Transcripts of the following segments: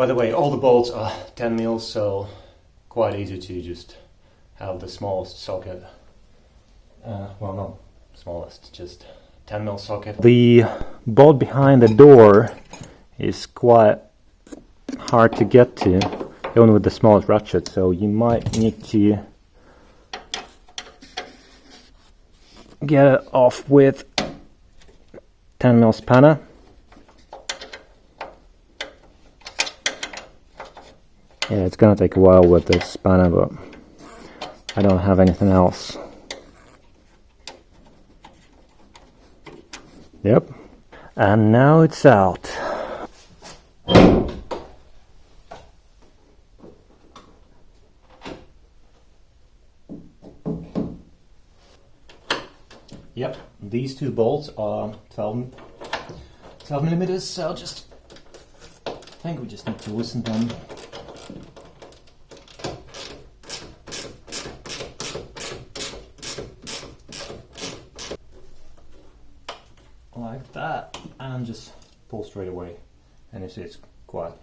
By the way, all the bolts are 10 mils, so quite easy to just have the smallest socket. Well, not smallest, just 10 mil socket. The bolt behind the door is quite hard to get to, even with the smallest ratchet, so you might need to get it off with 10 mil spanner. Yeah, it's gonna take a while with this spanner, but I don't have anything else. Yep. And now it's out. Yep, these two bolts are 12 millimeters, so I think we just need to loosen them. Like that, and just pull straight away. And you see it's quite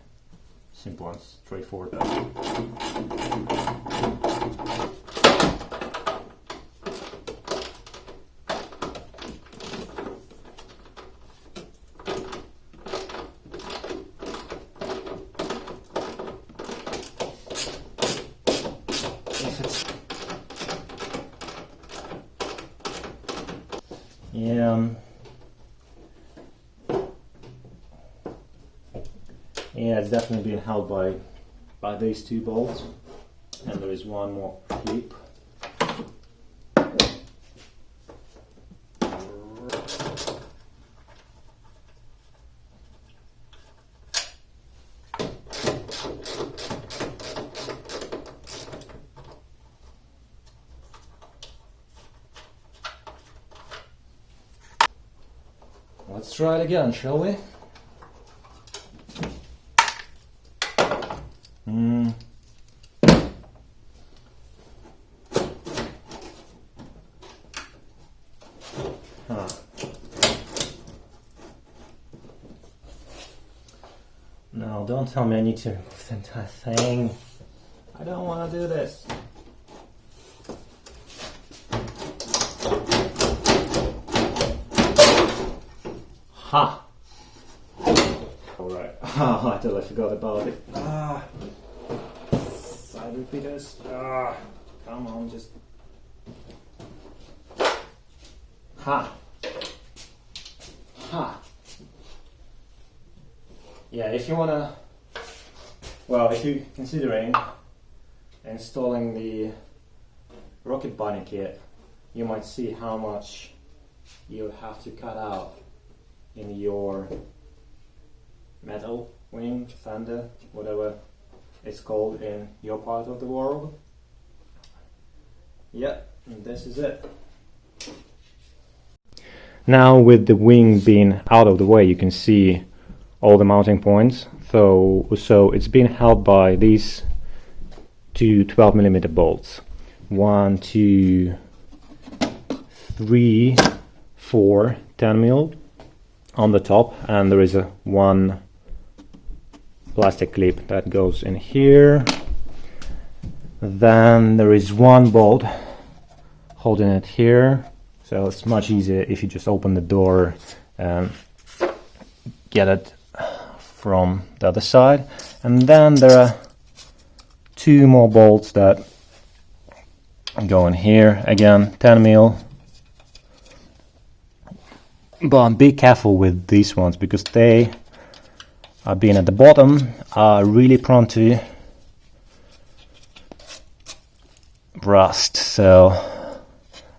simple and straightforward. Yeah, it's definitely being held by these two bolts, and there is one more clip. Let's try it again, shall we? No, don't tell me I need to remove the entire thing. I don't want to do this. Ha! Alright. I totally forgot about it. Side repeaters. Come on, just. Ha! Ha! Yeah, if you wanna, well, if you're considering installing the rocket bunny kit, you might see how much you have to cut out in your metal wing, fender, whatever it's called in your part of the world. Yeah, and this is it. Now with the wing being out of the way, you can see all the mounting points. So it's being held by these two 12mm bolts. 1, 2, 3, 4 10mm on the top, and there is one plastic clip that goes in here. Then there is one bolt holding it here, so it's much easier if you just open the door and get it from the other side. And then there are two more bolts that go in here, again 10mm. But be careful with these ones, because they are being at the bottom are really prone to rust.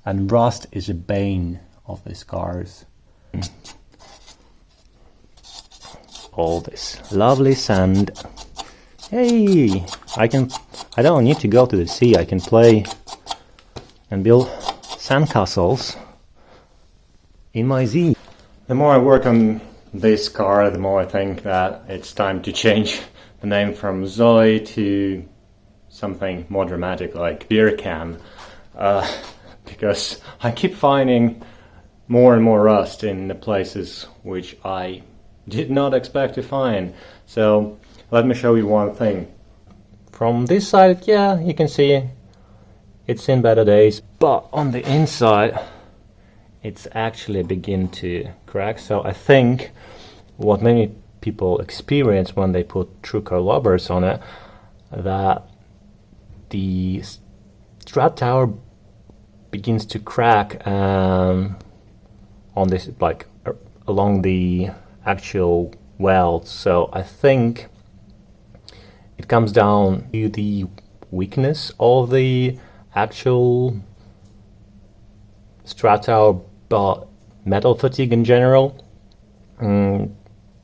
And rust is a bane of these cars. All this lovely sand. Hey, I don't need to go to the sea. I can play and build sandcastles in my Z. The more I work on this car, the more I think that it's time to change the name from Zoe to something more dramatic like beer can, because I keep finding more and more rust in the places which I did not expect to find. So let me show you one thing. From this side, yeah, you can see it's in better days, but on the inside it's actually begin to crack. So I think what many people experience when they put TrueCar rubbers on it, that the strut tower begins to crack on this, like along the actual weld. So I think it comes down to the weakness of the actual strut tower, but metal fatigue in general.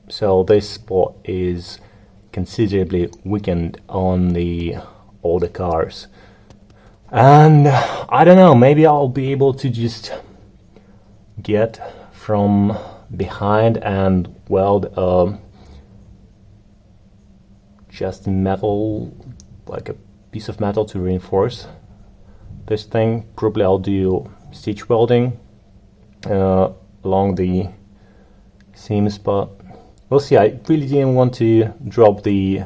So this spot is considerably weakened on the older cars. And I don't know, maybe I'll be able to just get from behind and weld just metal, like a piece of metal to reinforce this thing. Probably I'll do stitch welding along the seams, but we'll see. I really didn't want to drop the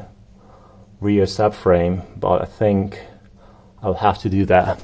rear subframe, but I think I'll have to do that.